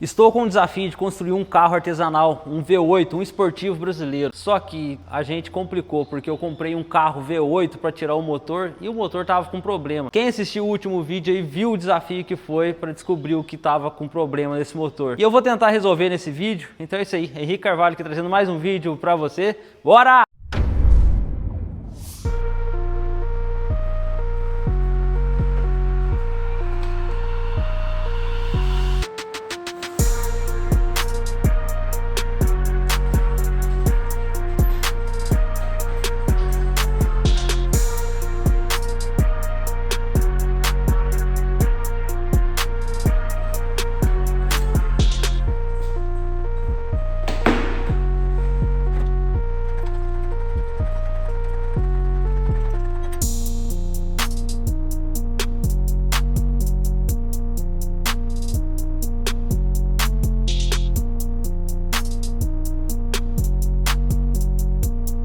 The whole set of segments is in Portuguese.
Estou com o desafio de construir um carro artesanal, um V8, um esportivo brasileiro. Só que a gente complicou, porque eu comprei um carro V8 para tirar o motor e o motor tava com problema. Quem assistiu o último vídeo aí viu o desafio que foi para descobrir o que tava com problema nesse motor. E eu vou tentar resolver nesse vídeo. Então é isso aí, Henrique Carvalho aqui trazendo mais um vídeo para você. Bora!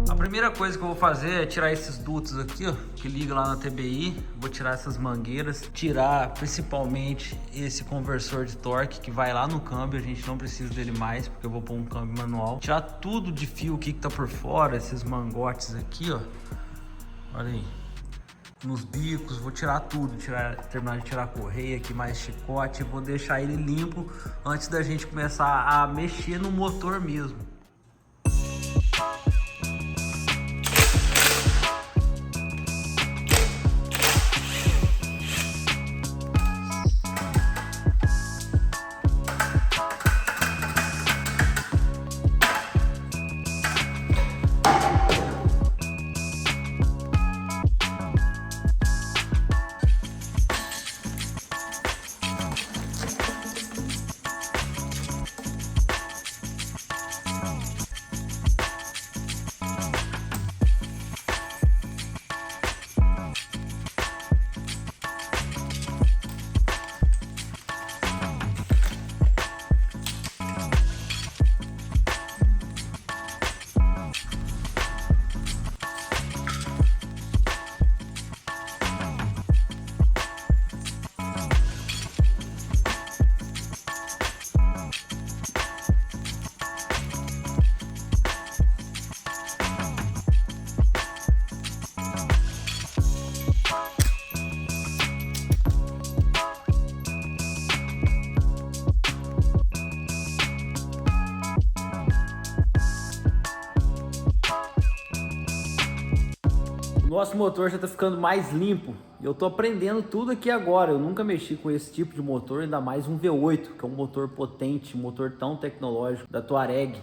A primeira coisa que eu vou fazer é tirar esses dutos aqui, ó, que liga lá na TBI. Vou tirar essas mangueiras, tirar principalmente esse conversor de torque que vai lá no câmbio. A gente não precisa dele mais, porque eu vou pôr um câmbio manual. Tirar tudo de fio que tá por fora, esses mangotes aqui, ó. Olha aí. Nos bicos, vou tirar tudo, terminar de tirar a correia aqui, mais chicote. Vou deixar ele limpo antes da gente começar a mexer no motor mesmo. Nosso motor já tá ficando mais limpo e eu tô aprendendo tudo aqui agora. Eu nunca mexi com esse tipo de motor, ainda mais um V8, que é um motor potente, um motor tão tecnológico da Touareg.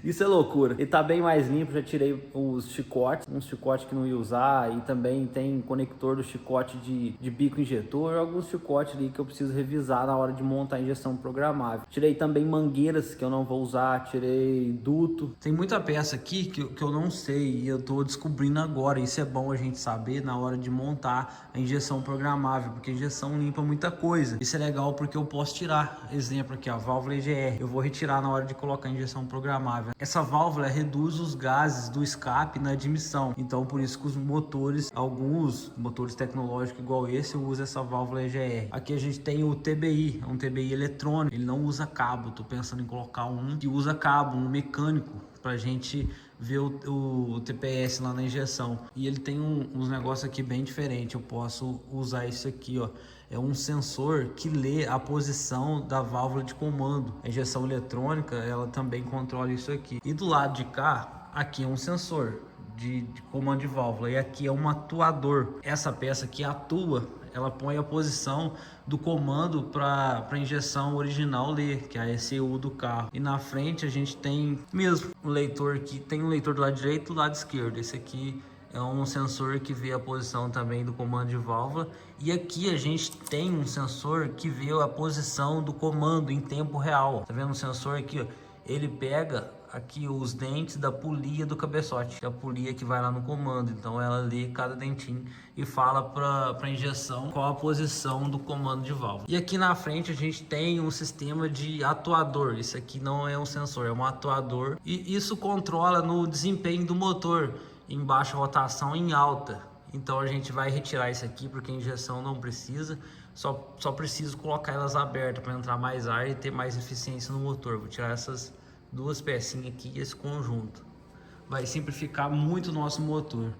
Isso é loucura. Ele tá bem mais limpo, já tirei os chicotes, uns chicotes que não ia usar, e também tem conector do chicote de bico injetor, alguns chicotes ali que eu preciso revisar na hora de montar a injeção programável. Tirei também mangueiras que eu não vou usar, tirei duto. Tem muita peça aqui que eu não sei e eu tô descobrindo agora. Isso é bom a gente saber na hora de montar a injeção programável, porque a injeção limpa muita coisa. Isso é legal porque eu posso tirar, exemplo aqui, a válvula EGR, eu vou retirar na hora de colocar a injeção programável. Essa válvula reduz os gases do escape na admissão, então por isso que os motores, alguns motores tecnológicos igual esse, usa essa válvula EGR. Aqui a gente tem o TBI, um TBI eletrônico, ele não usa cabo. Tô pensando em colocar um que usa cabo, um mecânico, pra gente ver o TPS lá na injeção. E ele tem uns negócios aqui bem diferentes. Eu posso usar isso aqui, ó. É um sensor que lê a posição da válvula de comando. A injeção eletrônica, ela também controla isso aqui. E do lado de cá, aqui é um sensor de comando de válvula. E aqui é um atuador. Essa peça aqui atua, ela põe a posição do comando para a injeção original ler, que é a ECU do carro. E na frente a gente tem mesmo um leitor que tem um leitor do lado direito e do lado esquerdo. Esse aqui é um sensor que vê a posição também do comando de válvula. E aqui a gente tem um sensor que vê a posição do comando em tempo real. Tá vendo o sensor aqui, ó? Ele pega aqui os dentes da polia do cabeçote, que é a polia que vai lá no comando. Então ela lê cada dentinho e fala para injeção qual a posição do comando de válvula. E aqui na frente a gente tem um sistema de atuador. Isso aqui não é um sensor, é um atuador, e isso controla no desempenho do motor em baixa rotação e em alta. Então a gente vai retirar isso aqui porque a injeção não precisa. Só preciso colocar elas abertas para entrar mais ar e ter mais eficiência no motor. Vou tirar essas duas pecinhas aqui e esse conjunto. Vai simplificar muito o nosso motor.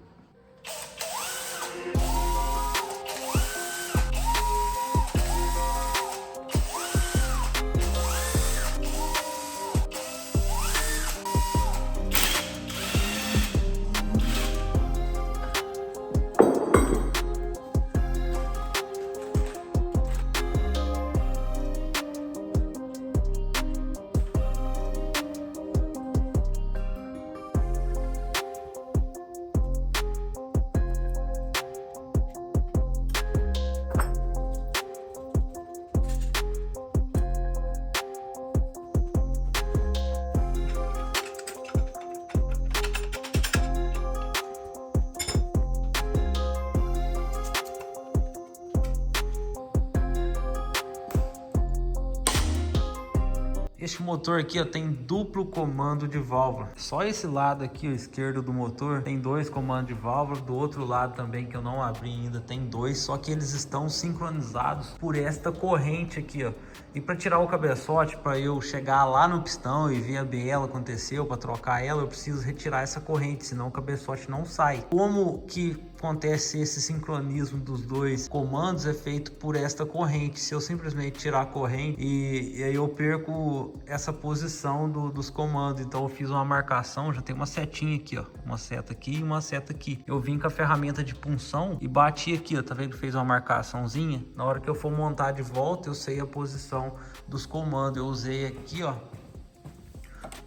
Este motor aqui, ó, tem duplo comando de válvula. Só esse lado aqui, o esquerdo do motor, tem 2 comandos de válvula. Do outro lado também, que eu não abri ainda, tem 2. Só que eles estão sincronizados por esta corrente aqui, ó. E para tirar o cabeçote, para eu chegar lá no pistão e ver a biela aconteceu, para trocar ela, eu preciso retirar essa corrente, senão o cabeçote não sai. Como que acontece esse sincronismo dos 2 comandos? É feito por esta corrente. Se eu simplesmente tirar a corrente e aí eu perco essa posição dos comandos. Então eu fiz uma marcação, já tem uma setinha aqui, ó, uma seta aqui e uma seta aqui. Eu vim com a ferramenta de punção e bati aqui, ó, tá vendo? Fez uma marcaçãozinha. Na hora que eu for montar de volta, eu sei a posição dos comandos. Eu usei aqui, ó,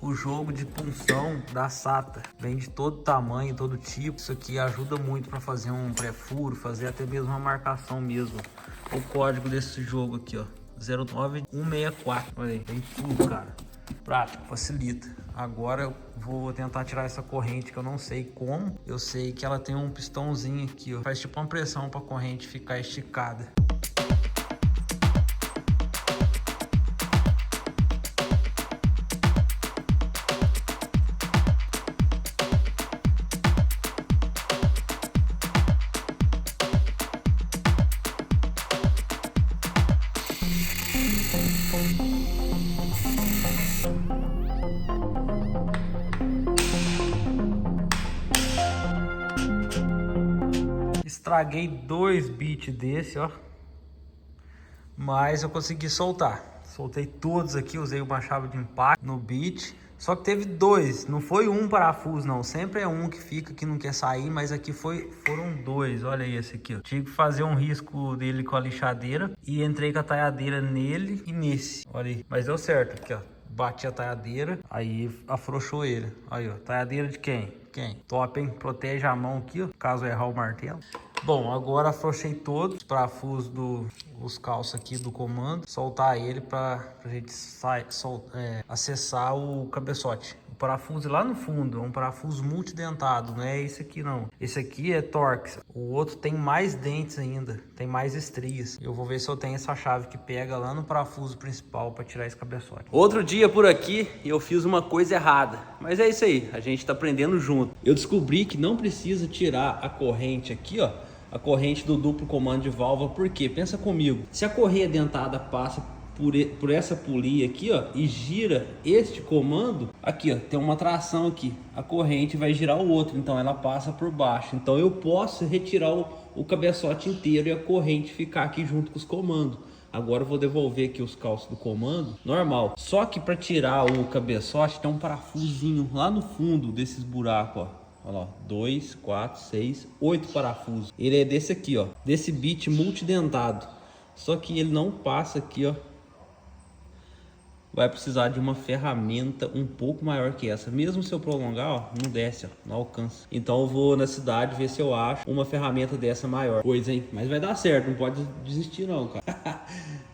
o jogo de punção da SATA. Vem de todo tamanho, todo tipo. Isso aqui ajuda muito para fazer um pré-furo, fazer até mesmo uma marcação mesmo. O código desse jogo aqui, ó, 09164. Olha aí, tem tudo, cara. Prático, facilita. Agora eu vou tentar tirar essa corrente que eu não sei como. Eu sei que ela tem um pistãozinho aqui, ó. Faz tipo uma pressão para a corrente ficar esticada. Estraguei 2 bits desse, ó, mas eu consegui soltar. Soltei todos aqui, usei uma chave de impacto no bit. Só que teve 2, não foi um parafuso não, sempre é um que fica, que não quer sair, mas aqui foram 2, olha aí esse aqui, ó. Tive que fazer um risco dele com a lixadeira e entrei com a taiadeira nele e nesse, olha aí. Mas deu certo aqui, ó, bati a taiadeira, aí afrouxou ele. Aí, ó, taiadeira de quem? Top, hein? Protege a mão aqui, ó, caso errar o martelo. Bom, agora afrouxei todos os parafusos dos calços aqui do comando, soltar ele para a gente acessar o cabeçote. O parafuso lá no fundo é um parafuso multidentado, não é esse aqui não. Esse aqui é Torx. O outro tem mais dentes ainda, tem mais estrias. Eu vou ver se eu tenho essa chave que pega lá no parafuso principal para tirar esse cabeçote. Outro dia por aqui eu fiz uma coisa errada, mas é isso aí, a gente tá aprendendo junto. Eu descobri que não precisa tirar a corrente aqui, ó, a corrente do duplo comando de válvula. Por quê? Pensa comigo, se a correia dentada passa por essa polia aqui, ó, e gira este comando aqui, ó, tem uma tração aqui, a corrente vai girar o outro, então ela passa por baixo. Então eu posso retirar o cabeçote inteiro e a corrente ficar aqui junto com os comandos. Agora eu vou devolver aqui os calços do comando normal. Só que para tirar o cabeçote tem um parafusinho lá no fundo desses buracos, ó. Olha lá, 2, 4, 6, 8 parafusos. Ele é desse aqui, ó, desse bit multidentado. Só que ele não passa aqui, ó. Vai precisar de uma ferramenta um pouco maior que essa. Mesmo se eu prolongar, ó, não desce, ó, não alcança. Então eu vou na cidade ver se eu acho uma ferramenta dessa maior. Pois, hein? Mas vai dar certo, não pode desistir não, cara.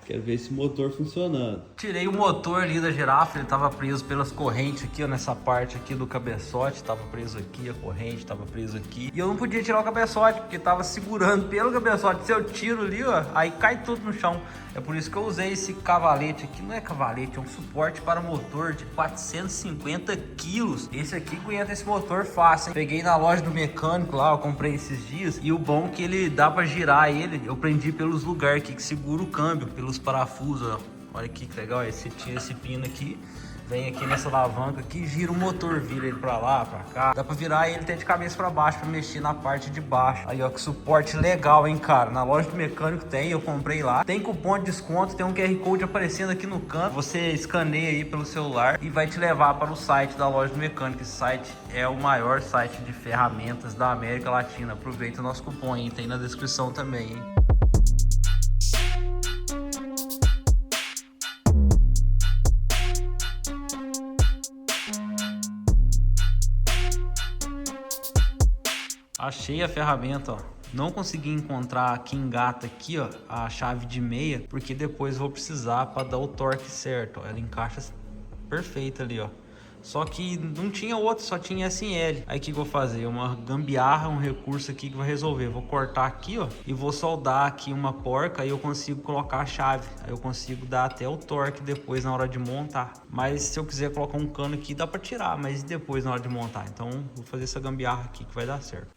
Quero ver esse motor funcionando. Tirei o motor ali da girafa, ele tava preso pelas correntes aqui, ó, nessa parte aqui do cabeçote. Tava preso aqui, a corrente tava preso aqui. E eu não podia tirar o cabeçote, porque tava segurando pelo cabeçote. Se eu tiro ali, ó, aí cai tudo no chão. É por isso que eu usei esse cavalete aqui. Não é cavalete, é um suporte para motor de 450 quilos. Esse aqui aguenta esse motor fácil, hein? Peguei na loja do mecânico lá, eu comprei esses dias. E o bom é que ele dá para girar ele. Eu prendi pelos lugares aqui que segura o câmbio, pelos parafusos, ó. Olha aqui que legal, tinha esse pino aqui. Vem aqui nessa alavanca aqui, gira o motor, vira ele pra lá, pra cá. Dá pra virar ele até de cabeça pra baixo, pra mexer na parte de baixo. Aí, ó, que suporte legal, hein, cara. Na loja do mecânico tem, eu comprei lá. Tem cupom de desconto, tem um QR Code aparecendo aqui no canto. Você escaneia aí pelo celular e vai te levar para o site da loja do mecânico. Esse site é o maior site de ferramentas da América Latina. Aproveita o nosso cupom aí, tem na descrição também, hein. Achei a ferramenta, ó. Não consegui encontrar que engata aqui, ó, a chave de meia, porque depois vou precisar para dar o torque certo, ó. Ela encaixa perfeita ali, ó. Só que não tinha outro, só tinha SL. Aí o que eu vou fazer? Uma gambiarra, um recurso aqui que vai resolver. Vou cortar aqui, ó, e vou soldar aqui uma porca, aí eu consigo colocar a chave. Aí eu consigo dar até o torque depois na hora de montar. Mas se eu quiser colocar um cano aqui, dá para tirar, mas depois na hora de montar. Então vou fazer essa gambiarra aqui que vai dar certo.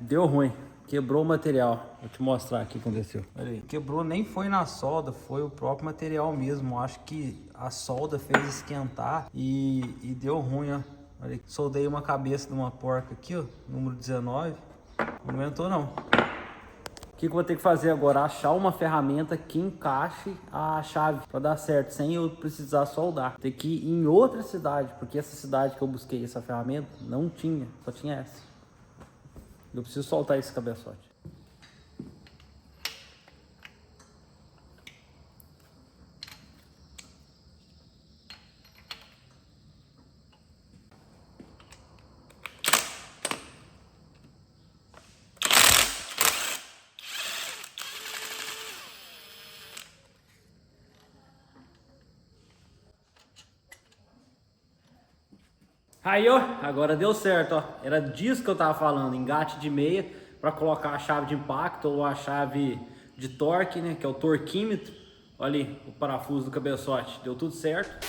Deu ruim, quebrou o material. Vou te mostrar aqui o que aconteceu. Olha aí. Quebrou, nem foi na solda, foi o próprio material mesmo. Acho que a solda fez esquentar e deu ruim, ó. Olha aí. Soldei uma cabeça de uma porca aqui, ó, número 19. Não aguentou não. O que eu vou ter que fazer agora? Achar uma ferramenta que encaixe a chave para dar certo, sem eu precisar soldar. Tem que ir em outra cidade, porque essa cidade que eu busquei essa ferramenta não tinha, só tinha essa. Eu preciso soltar esse cabeçote. Aí, ó, agora deu certo, ó. Era disso que eu tava falando, engate de meia para colocar a chave de impacto ou a chave de torque, né, que é o torquímetro. Olha ali o parafuso do cabeçote, deu tudo certo.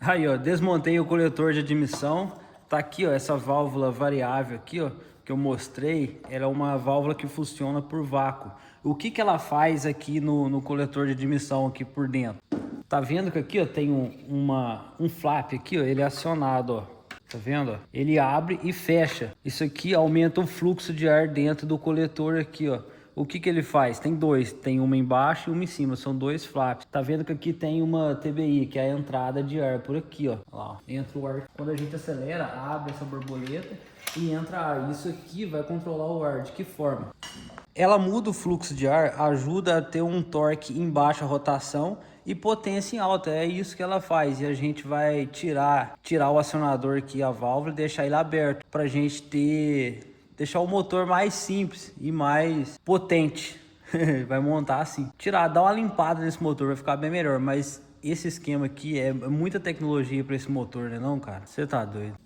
Aí, ó, desmontei o coletor de admissão. Tá aqui, ó, essa válvula variável aqui, ó, que eu mostrei. Ela é uma válvula que funciona por vácuo. O que que ela faz aqui no coletor de admissão aqui por dentro? Tá vendo que aqui, ó, tem um flap aqui, ó, ele é acionado, ó. Tá vendo, ó? Ele abre e fecha. Isso aqui aumenta o fluxo de ar dentro do coletor aqui, ó. O que que ele faz? Tem dois, tem uma embaixo e uma em cima, são dois flaps. Tá vendo que aqui tem uma TBI, que é a entrada de ar por aqui, ó. Lá, ó. Entra o ar. Quando a gente acelera, abre essa borboleta e entra ar. Isso aqui vai controlar o ar. De que forma? Ela muda o fluxo de ar, ajuda a ter um torque em baixa rotação e potência em alta. É isso que ela faz. E a gente vai tirar o acionador aqui, a válvula, e deixar ele aberto para a gente deixar o motor mais simples e mais potente. Vai montar assim. Dar uma limpada nesse motor, vai ficar bem melhor. Mas esse esquema aqui é muita tecnologia para esse motor, né não, cara? Você tá doido.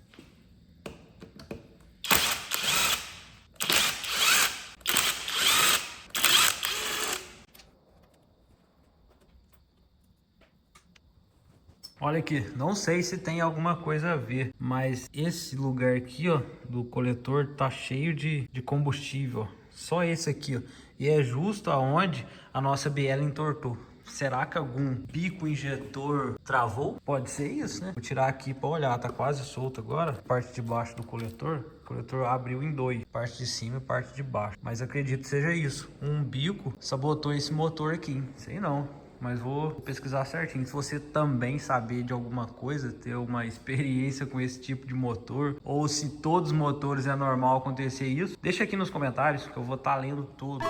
Olha aqui, não sei se tem alguma coisa a ver, mas esse lugar aqui, ó, do coletor tá cheio de combustível, ó. Só esse aqui, ó. E é justo aonde a nossa biela entortou. Será que algum pico injetor travou? Pode ser isso, né? Vou tirar aqui para olhar, tá quase solto agora. Parte de baixo do coletor, o coletor abriu em dois, parte de cima e parte de baixo. Mas acredito que seja isso. Um bico sabotou esse motor aqui, sei não. Mas vou pesquisar certinho. Se você também saber de alguma coisa, ter uma experiência com esse tipo de motor, ou se todos os motores é normal acontecer isso, deixa aqui nos comentários que eu vou estar lendo tudo.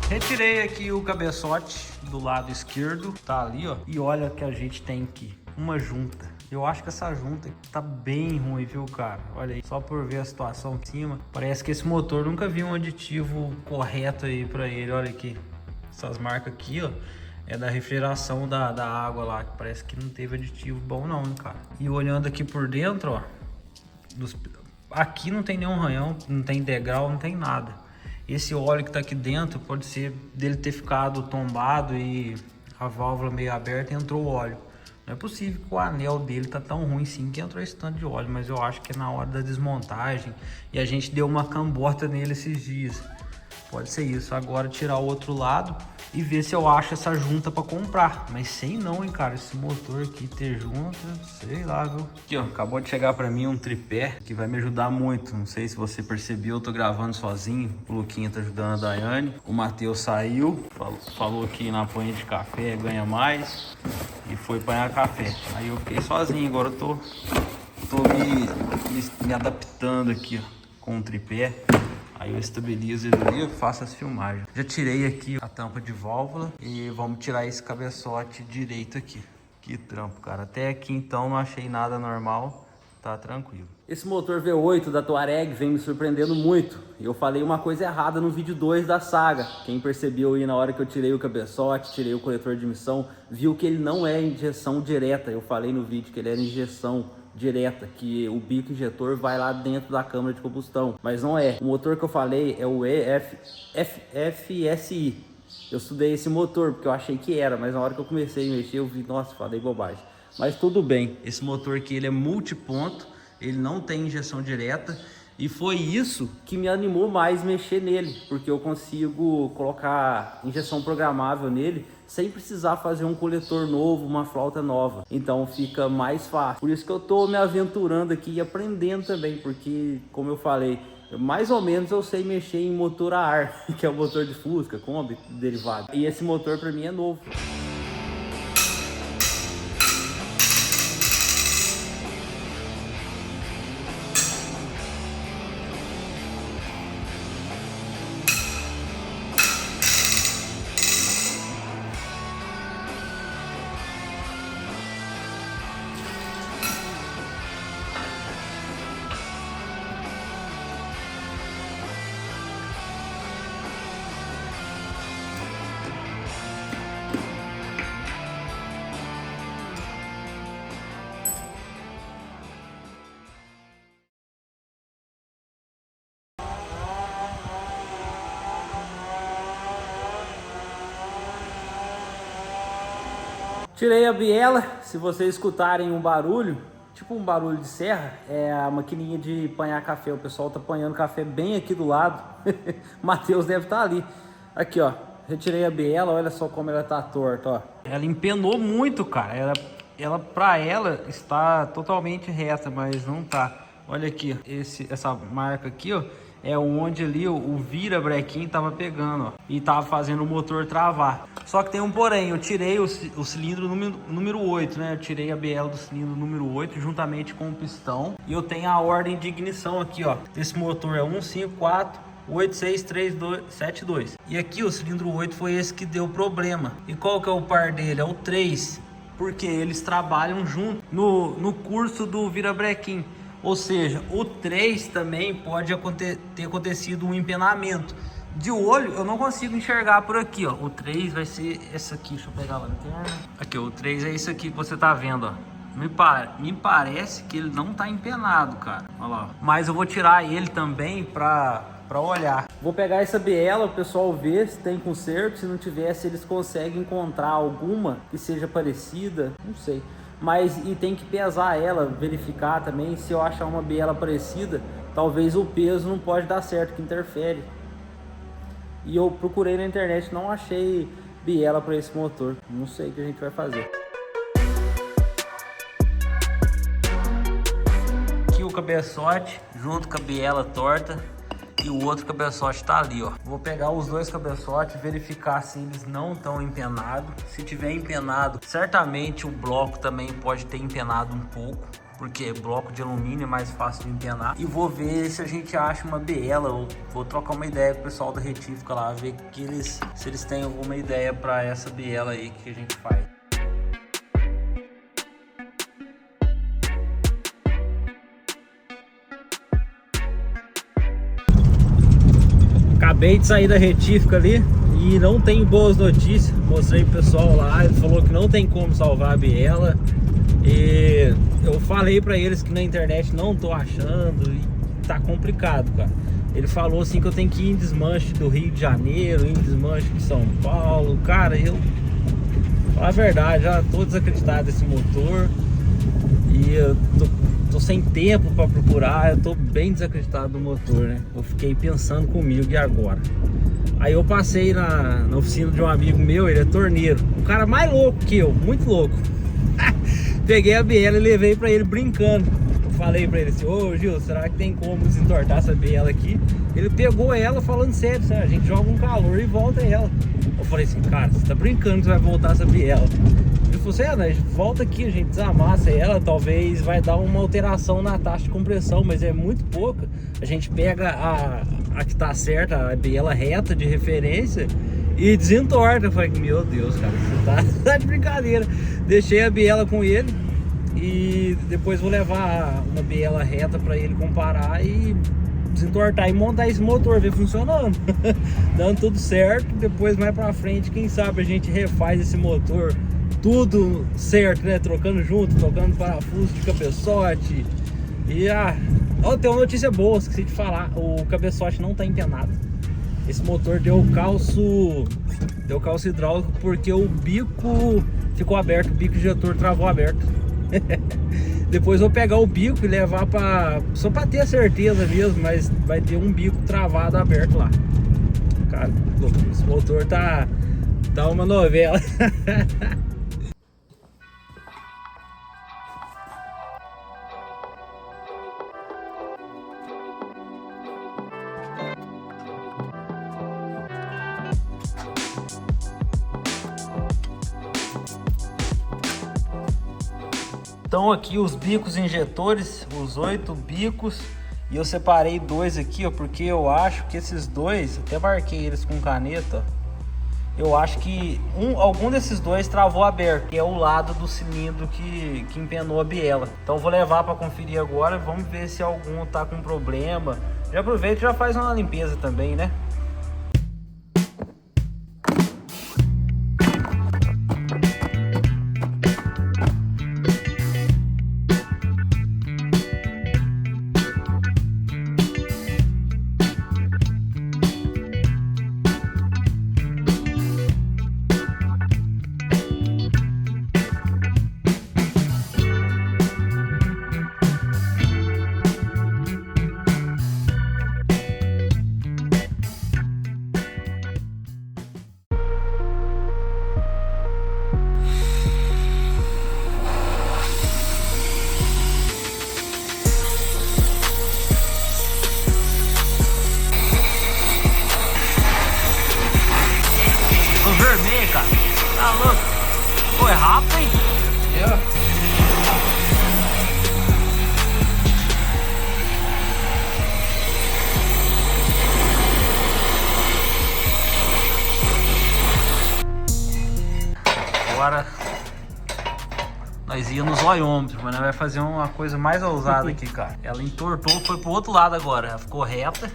Retirei aqui o cabeçote do lado esquerdo, tá ali, ó. E olha que a gente tem aqui uma junta. Eu acho que essa junta tá bem ruim, viu, cara? Olha aí, só por ver a situação em cima. Parece que esse motor nunca viu um aditivo correto aí pra ele. Olha aqui, essas marcas aqui, ó. É da refrigeração da água lá, que parece que não teve aditivo bom não, hein, cara. E olhando aqui por dentro, ó. Aqui não tem nenhum ranhão, não tem degrau, não tem nada. Esse óleo que tá aqui dentro pode ser dele ter ficado tombado e a válvula meio aberta e entrou óleo. Não é possível que o anel dele tá tão ruim sim que entrou esse tanto de óleo, mas eu acho que é na hora da desmontagem e a gente deu uma cambota nele esses dias. Pode ser isso. Agora tirar o outro lado e ver se eu acho essa junta para comprar. Mas sei não, hein, cara. Esse motor aqui ter junta, sei lá, viu? Aqui, ó. Acabou de chegar para mim um tripé que vai me ajudar muito. Não sei se você percebeu, eu tô gravando sozinho. O Luquinha tá ajudando a Daiane. O Matheus saiu, falou que na panha de café ganha mais e foi panhar café. Aí eu fiquei sozinho. Agora eu tô me adaptando aqui, ó, com o tripé. Aí eu estabilizo ele ali e faço as filmagens. Já tirei aqui a tampa de válvula e vamos tirar esse cabeçote direito aqui. Que trampo, cara. Até aqui então não achei nada normal, tá tranquilo. Esse motor V8 da Touareg vem me surpreendendo muito. Eu falei uma coisa errada no vídeo 2 da saga. Quem percebeu aí na hora que eu tirei o cabeçote, tirei o coletor de emissão, viu que ele não é injeção direta. Eu falei no vídeo que ele era injeção direta, que o bico injetor vai lá dentro da câmara de combustão, mas não é. O motor que eu falei é o FSI. Eu estudei esse motor porque eu achei que era, mas na hora que eu comecei a mexer eu vi, nossa, falei bobagem. Mas tudo bem, esse motor aqui ele é multiponto, ele não tem injeção direta e foi isso que me animou mais mexer nele, porque eu consigo colocar injeção programável nele sem precisar fazer um coletor novo, uma flauta nova. Então fica mais fácil. Por isso que eu tô me aventurando aqui e aprendendo também, porque como eu falei, mais ou menos eu sei mexer em motor a ar, que é o motor de Fusca, Kombi, derivado. E esse motor para mim é novo. Tirei a biela. Se vocês escutarem um barulho, tipo um barulho de serra, é a maquininha de apanhar café. O pessoal tá apanhando café bem aqui do lado. Matheus deve estar ali. Aqui, ó. Retirei a biela, olha só como ela tá torta, ó. Ela empenou muito, cara. Pra ela está totalmente reta, mas não tá. Olha aqui, essa marca aqui, ó, é onde ali o virabrequim tava pegando, ó, e tava fazendo o motor travar. Só que tem um porém, eu tirei o cilindro número 8, né? Eu tirei a biela do cilindro número 8 juntamente com o pistão. E eu tenho a ordem de ignição aqui, ó. Esse motor é 154863272. E aqui o cilindro 8 foi esse que deu problema. E qual que é o par dele? É o 3, porque eles trabalham junto no curso do virabrequim. Ou seja, o 3 também pode ter acontecido um empenamento. De olho eu não consigo enxergar por aqui, ó. O 3 vai ser esse aqui, deixa eu pegar lá. Aqui, ó, o 3 é isso aqui que você tá vendo, ó. Me parece que ele não tá empenado, cara. Olha lá. Mas eu vou tirar ele também pra olhar. Vou pegar essa biela, o pessoal ver se tem conserto. Se não tiver, se eles conseguem encontrar alguma que seja parecida, não sei. Mas e tem que pesar ela, verificar também. Se eu achar uma biela parecida, talvez o peso não pode dar certo, que interfere. E eu procurei na internet, não achei biela para esse motor. Não sei o que a gente vai fazer. Aqui o cabeçote junto com a biela torta. E o outro cabeçote tá ali, ó. Vou pegar os dois cabeçotes, verificar se eles não estão empenados. Se tiver empenado, certamente o bloco também pode ter empenado um pouco, porque bloco de alumínio é mais fácil de empenar. E vou ver se a gente acha uma biela. Eu vou trocar uma ideia com o pessoal da retífica lá, ver se eles têm alguma ideia para essa biela aí que a gente faz. Acabei de sair da retífica ali e não tem boas notícias. Mostrei pro pessoal lá, ele falou que não tem como salvar a biela. E eu falei pra eles que na internet não tô achando e tá complicado, cara. Ele falou assim que eu tenho que ir em desmanche do Rio de Janeiro, em desmanche de São Paulo. Cara, eu... Falar a verdade, já tô desacreditado desse motor. E eu tô sem tempo para procurar, eu tô bem desacreditado do motor, né? Eu fiquei pensando comigo, e agora? Aí eu passei na oficina de um amigo meu, ele é torneiro, um cara mais louco que eu, muito louco. Peguei a biela e levei para ele brincando. Eu falei para ele assim: ô Gil, será que tem como desentortar essa biela aqui? Ele pegou ela falando sério, sabe? A gente joga um calor e volta ela. Eu falei assim: cara, você tá brincando que você vai voltar essa biela? Ele falou assim: né, volta aqui, a gente desamassa ela, talvez vai dar uma alteração na taxa de compressão, mas é muito pouca. A gente pega a que tá certa, a biela reta de referência, e desentorta. Eu falei: meu Deus, cara, você tá de brincadeira. Deixei a biela com ele e depois vou levar uma biela reta para ele comparar e desentortar e montar esse motor, ver funcionando. Dando tudo certo. Depois mais pra frente, quem sabe a gente refaz esse motor tudo certo, né? Trocando junto, trocando parafuso de cabeçote. E tem uma notícia boa, esqueci de falar: o cabeçote não tá empenado. Esse motor deu calço hidráulico porque o bico ficou aberto, o bico injetor travou aberto. Depois vou pegar o bico e levar só para ter a certeza mesmo, mas vai ter um bico travado aberto lá. Cara, esse motor tá uma novela. Então aqui os bicos injetores, os 8 bicos, e eu separei 2 aqui, ó, porque eu acho que esses 2, até marquei eles com caneta, eu acho que algum desses 2 travou aberto, que é o lado do cilindro que empenou a biela. Então eu vou levar para conferir agora, vamos ver se algum tá com problema. Já aproveita e já faz uma limpeza também, né? louco. Pô, é rápido, hein? É. Agora nós ia no zoiômetro, mas nós vai fazer uma coisa mais ousada aqui, cara. Ela entortou, foi pro outro lado agora. Ela ficou reta.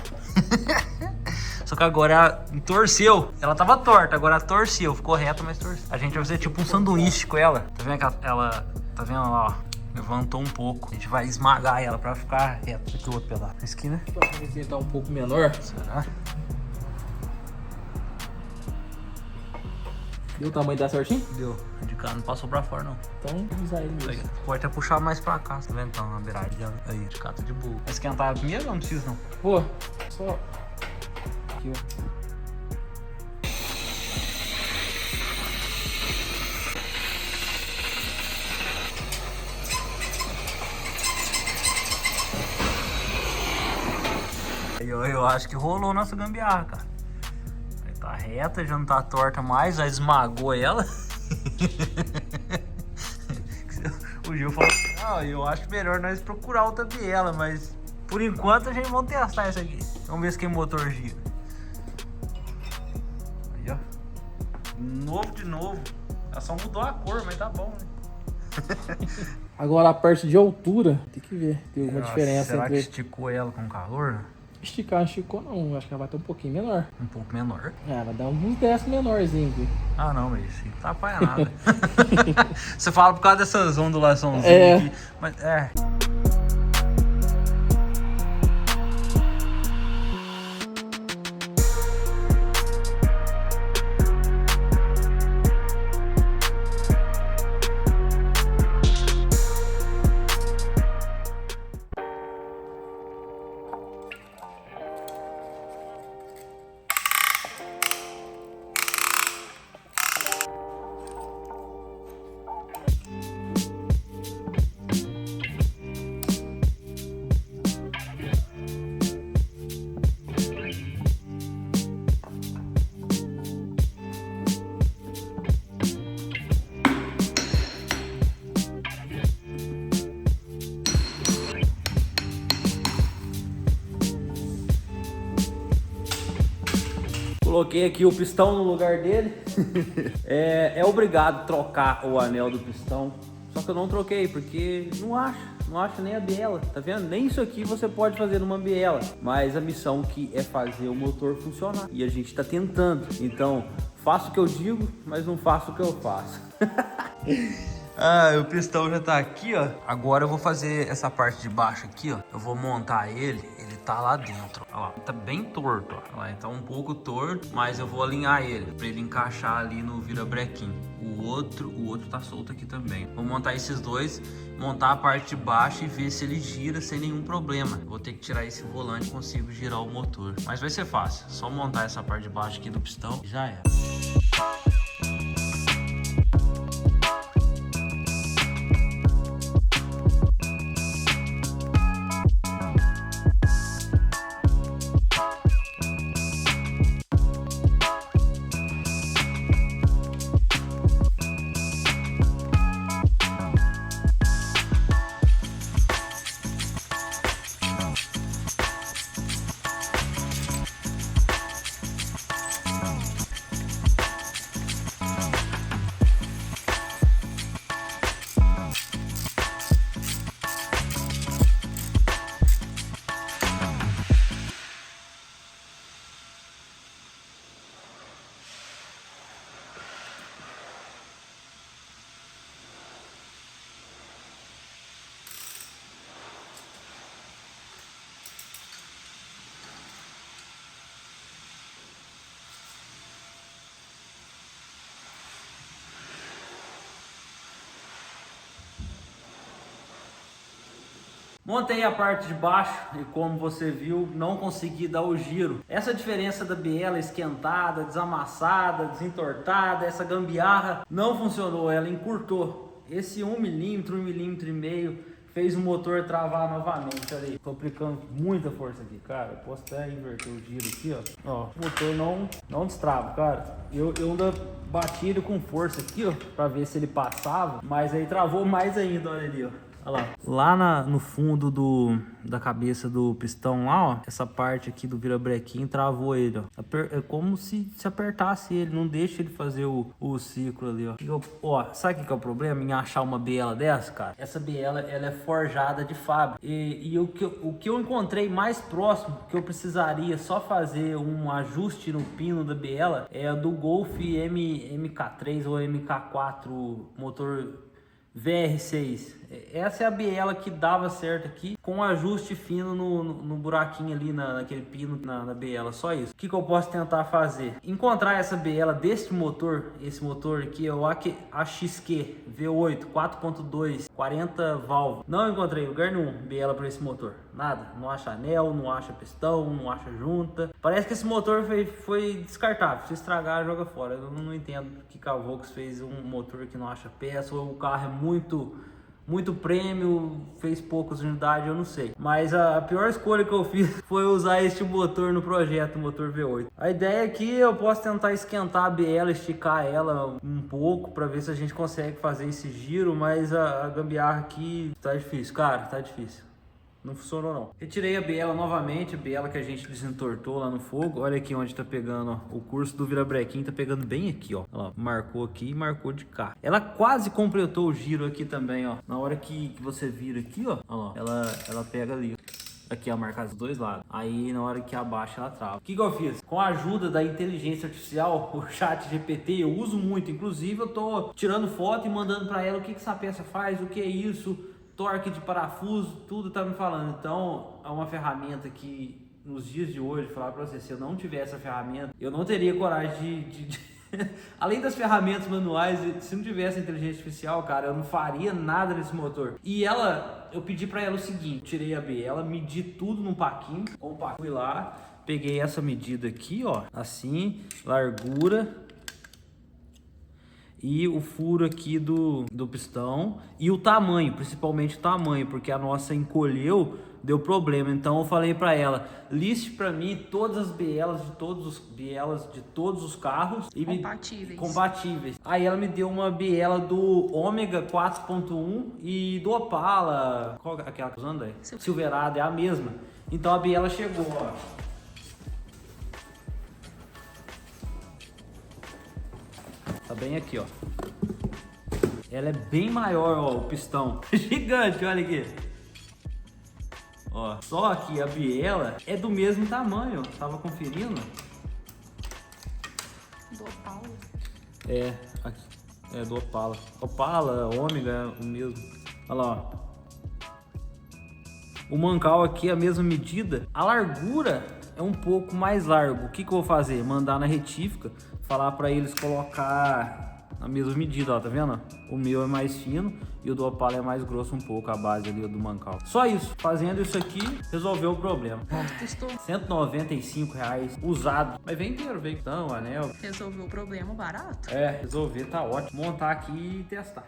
Só que agora ela entorceu. Ela tava torta, agora ela torceu. Ficou reta, mas torceu. A gente vai fazer tipo um sanduíche com ela. Tá vendo que ela tá vendo lá, ó? Levantou um pouco. A gente vai esmagar ela pra ficar reta. Aqui o outro pedaço. Na esquina. Esse tá um pouco menor. Será? Deu o tamanho da certinho? Deu. De cá não passou pra fora, não. Então, vamos usar ele mesmo. Aí, pode até puxar mais pra cá, tá vendo? Então, na beirada dela. Aí, de cá tá de boa. Vai esquentar primeiro ou não precisa, não? Pô, só... Aqui, ó. Aí, eu acho que rolou nossa gambiarra, cara. Aí tá reta, já não tá torta mais, já esmagou ela. O Gil falou, ah, eu acho melhor nós procurar outra biela, mas por enquanto a gente vai testar isso aqui. Vamos ver se tem motor gira. Aí, ó. Novo de novo. Ela só mudou a cor, mas tá bom, né? Agora a parte de altura, tem que ver, tem alguma diferença será entre... que esticou ela com calor? Esticar, esticou não, acho que ela vai ter um pouquinho menor. Um pouco menor. É, vai dar uns 10 menorzinhos aqui. Ah, não, mas isso não tá apanhado. Você fala por causa dessas ondulações aqui, mas é... Coloquei aqui o pistão no lugar dele. É obrigado trocar o anel do pistão. Só que eu não troquei porque não acho nem a biela, tá vendo? Nem isso aqui você pode fazer numa biela. Mas a missão que é fazer o motor funcionar. E a gente tá tentando. Então, faço o que eu digo, mas não faço o que eu faço. Ah, o pistão já tá aqui, ó. Agora eu vou fazer essa parte de baixo aqui, ó. Eu vou montar ele tá lá dentro. Olha lá, tá bem torto, ó. Olha lá, ele tá um pouco torto, mas eu vou alinhar ele pra ele encaixar ali no virabrequim. O outro tá solto aqui também. Vou montar esses dois, montar a parte de baixo e ver se ele gira sem nenhum problema. Vou ter que tirar esse volante e consigo girar o motor. Mas vai ser fácil, só montar essa parte de baixo aqui do pistão e já era. Montei a parte de baixo e, como você viu, não consegui dar o giro. Essa diferença da biela esquentada, desamassada, desentortada, essa gambiarra não funcionou, ela encurtou. Esse 1 milímetro, 1,5 milímetros fez o motor travar novamente, olha aí. Tô aplicando muita força aqui, cara. Eu posso até inverter o giro aqui, ó. O motor não destrava, cara. Eu ainda bati ele com força aqui, ó, pra ver se ele passava, mas aí travou mais ainda, olha ali, ó. Olha lá. Lá no fundo da cabeça do pistão lá, ó, essa parte aqui do virabrequim travou ele, ó. É como se apertasse ele, não deixa ele fazer o ciclo ali, ó. Ó, sabe o que é o problema em achar uma biela dessa, cara? Essa biela, ela é forjada de fábrica. E o que eu encontrei mais próximo, que eu precisaria só fazer um ajuste no pino da biela, é a do Golf MK3 ou MK4 motor VR6. Essa é a biela que dava certo aqui, com ajuste fino no buraquinho ali, naquele pino na biela, só isso. O que eu posso tentar fazer? Encontrar essa biela desse motor, esse motor aqui é o AXQ V8 4.2 40 válvulas. Não encontrei lugar nenhum biela para esse motor, nada. Não acha anel, não acha pistão, não acha junta. Parece que esse motor foi descartável, se estragar joga fora. Eu não entendo que a Volks fez um motor que não acha peça, ou o carro é muito prêmio, fez poucas unidades, eu não sei. Mas a pior escolha que eu fiz foi usar este motor no projeto, o motor V8. A ideia aqui, eu posso tentar esquentar a biela, esticar ela um pouco, para ver se a gente consegue fazer esse giro, mas a gambiarra aqui tá difícil, cara, tá difícil. Não funcionou não. Retirei a biela novamente, a biela que a gente desentortou lá no fogo. Olha aqui onde tá pegando, ó. O curso do virabrequim tá pegando bem aqui, ó. Olha lá, marcou aqui e marcou de cá. Ela quase completou o giro aqui também, ó. Na hora que você vira aqui, ó. Olha lá, ela pega ali. Aqui, ó, marcar dos dois lados. Aí, na hora que abaixa, ela trava. O que eu fiz? Com a ajuda da inteligência artificial, o chat GPT, eu uso muito. Inclusive, eu tô tirando foto e mandando pra ela o que essa peça faz, o que é isso, torque de parafuso, tudo tá me falando. Então, é uma ferramenta que, nos dias de hoje, falar pra você, se eu não tivesse essa ferramenta, eu não teria coragem de... Além das ferramentas manuais, se não tivesse inteligência artificial, cara, eu não faria nada nesse motor. E eu pedi pra ela o seguinte, tirei a biela, medi tudo num paquinho, fui lá, peguei essa medida aqui, ó, assim, largura e o furo aqui do pistão e o tamanho, principalmente o tamanho, porque a nossa encolheu, deu problema. Então eu falei para ela, liste para mim todas as bielas de todos os carros e compatíveis. Aí ela me deu uma biela do Ômega 4.1 e do Opala, qual é aquela que usando aí? Silverado, é a mesma. Então a biela chegou, ó. Tá bem aqui, ó. Ela é bem maior, ó, o pistão. Gigante, olha aqui. Ó, só que a biela é do mesmo tamanho. Tava conferindo. Do Opala. É, aqui. É do Opala. Opala, Ômega, é o mesmo. Olha lá, ó. O mancal aqui é a mesma medida. A largura é um pouco mais largo. O que eu vou fazer? Mandar na retífica, falar para eles colocar a mesma medida, ó, tá vendo? O meu é mais fino e o do Opala é mais grosso um pouco, a base ali do mancal. Só isso, fazendo isso aqui, resolveu o problema. Custou R$195 usado, mas vem inteiro, vem então, anel. Resolveu o problema barato. É, resolver tá ótimo. Montar aqui e testar.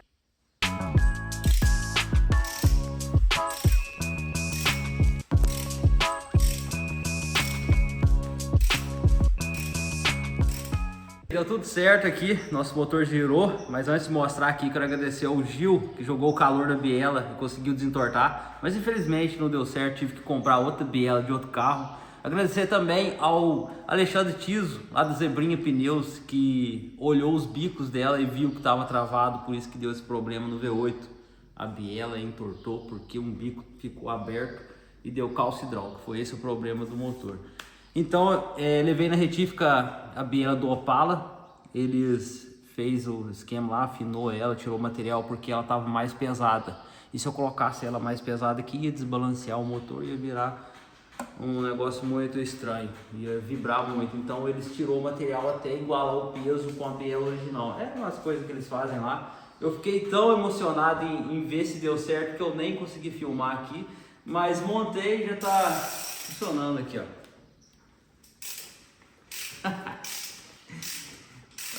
Deu tudo certo aqui, nosso motor girou, mas antes de mostrar aqui, quero agradecer ao Gil, que jogou o calor da biela e conseguiu desentortar, mas infelizmente não deu certo, tive que comprar outra biela de outro carro. Agradecer também ao Alexandre Tiso, lá do Zebrinha Pneus, que olhou os bicos dela e viu que estava travado, por isso que deu esse problema no V8. A biela entortou porque um bico ficou aberto e deu calço hidráulico, foi esse o problema do motor. Então, levei na retífica a biela do Opala, eles fez o esquema lá, afinou ela, tirou o material porque ela estava mais pesada. E se eu colocasse ela mais pesada aqui, ia desbalancear o motor, ia virar um negócio muito estranho, ia vibrar muito. Então eles tirou o material até igualar o peso com a biela original. É umas coisas que eles fazem lá. Eu fiquei tão emocionado em ver se deu certo que eu nem consegui filmar aqui, mas montei e já está funcionando aqui, ó.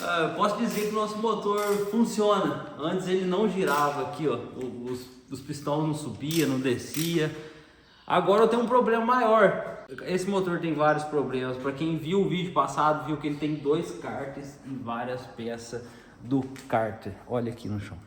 Eu posso dizer que o nosso motor funciona. Antes ele não girava aqui, ó. Os pistões não subia, não descia. Agora eu tenho um problema maior. Esse motor tem vários problemas. Para quem viu o vídeo passado, viu que ele tem 2 cárteres e várias peças do cárter. Olha aqui no chão.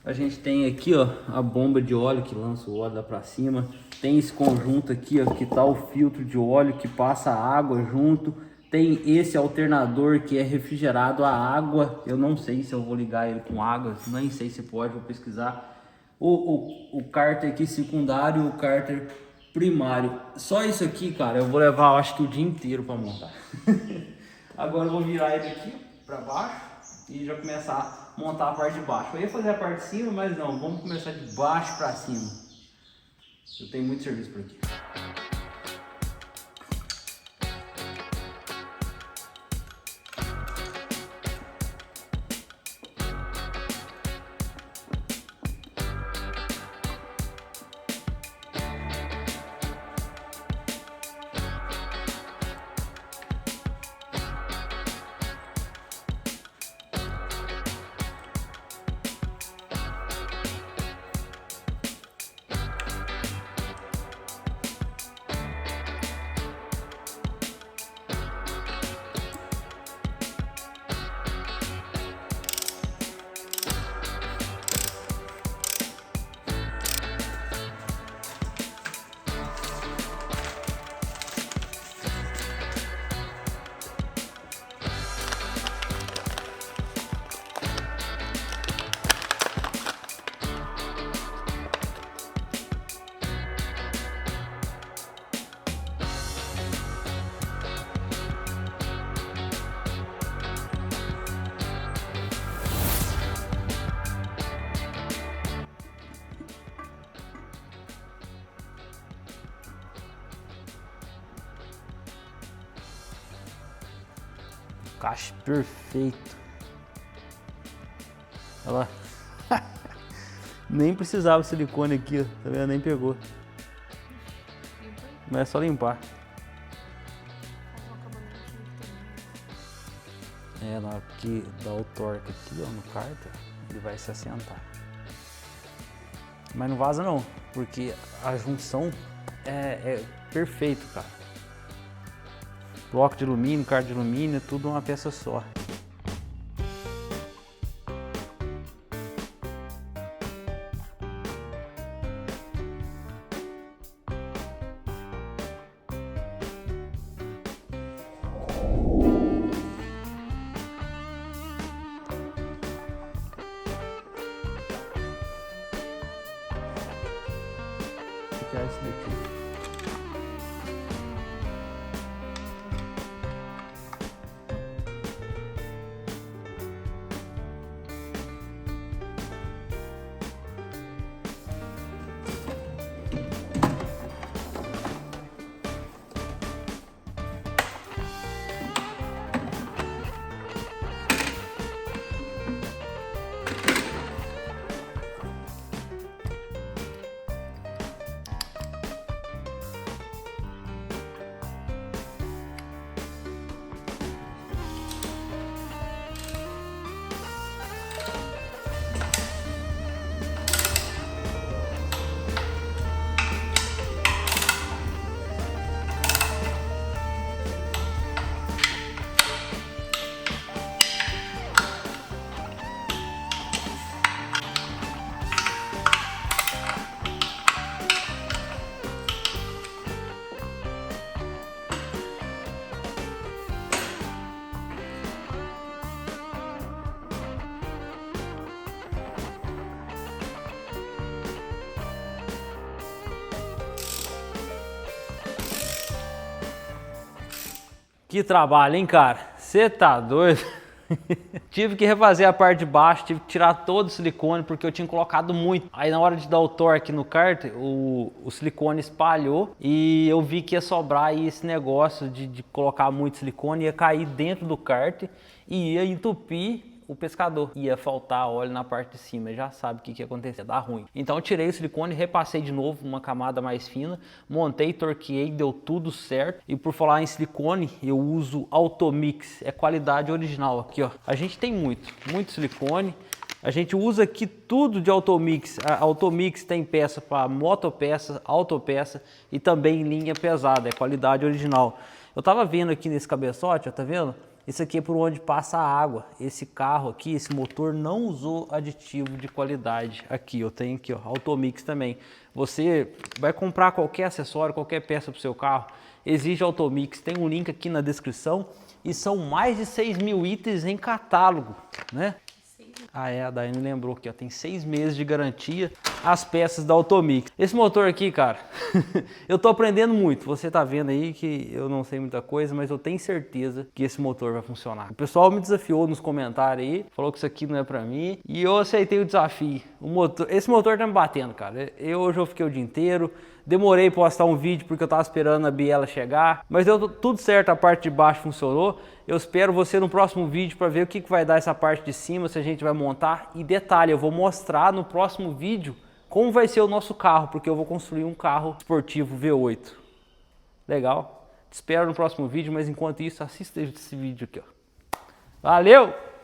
A gente tem aqui, ó, a bomba de óleo que lança o óleo lá para cima. Tem esse conjunto aqui, ó, que tá o filtro de óleo que passa água junto. Tem esse alternador que é refrigerado a água. Eu não sei se eu vou ligar ele com água, nem sei se pode, vou pesquisar. O cárter aqui secundário e o cárter primário. Só isso aqui, cara, eu vou levar, eu acho que o dia inteiro para montar. Agora eu vou virar ele aqui para baixo e já começar a montar a parte de baixo. Eu ia fazer a parte de cima, mas não, vamos começar de baixo para cima. Eu tenho muito serviço por aqui. Encaixe perfeito. Olha lá. Nem precisava de silicone aqui, ó. Tá vendo? Nem pegou. Mas é só limpar. Na hora que dá o torque aqui, ó, no cárter, ele vai se assentar. Mas não vaza não, porque a junção é perfeito, cara. Bloco de alumínio, cárter de alumínio, tudo uma peça só. Que é esse daqui. Que trabalho, hein, cara? Você tá doido? Tive que refazer a parte de baixo, tive que tirar todo o silicone porque eu tinha colocado muito. Aí na hora de dar o torque no cárter, o silicone espalhou e eu vi que ia sobrar aí esse negócio de colocar muito silicone, ia cair dentro do cárter e ia entupir o pescador. Ia faltar óleo na parte de cima, já sabe o que ia acontecer, dá ruim. Então eu tirei o silicone, repassei de novo uma camada mais fina, montei, torqueei, deu tudo certo. E por falar em silicone, eu uso Automix, é qualidade original aqui, ó. A gente tem muito silicone. A gente usa aqui tudo de Automix. A Automix tem peça para motopeça, autopeça e também linha pesada, é qualidade original. Eu tava vendo aqui nesse cabeçote, ó, tá vendo? Isso aqui é por onde passa a água. Esse carro aqui, esse motor não usou aditivo de qualidade. Aqui, eu tenho aqui, ó, Automix também. Você vai comprar qualquer acessório, qualquer peça para o seu carro, exige Automix. Tem um link aqui na descrição e são mais de 6 mil itens em catálogo, né? Ah, a Daiane lembrou aqui, ó, tem 6 meses de garantia as peças da Automix. Esse motor aqui, cara, eu tô aprendendo muito. Você tá vendo aí que eu não sei muita coisa, mas eu tenho certeza que esse motor vai funcionar. O pessoal me desafiou nos comentários aí, falou que isso aqui não é pra mim, e eu aceitei o desafio. Esse motor tá me batendo, cara. Hoje eu fiquei o dia inteiro, demorei pra postar um vídeo porque eu tava esperando a biela chegar, mas deu tudo certo, a parte de baixo funcionou. Eu espero você no próximo vídeo para ver o que vai dar essa parte de cima, se a gente vai montar. E detalhe, eu vou mostrar no próximo vídeo como vai ser o nosso carro, porque eu vou construir um carro esportivo V8. Legal? Te espero no próximo vídeo, mas enquanto isso, assista esse vídeo aqui, ó. Valeu!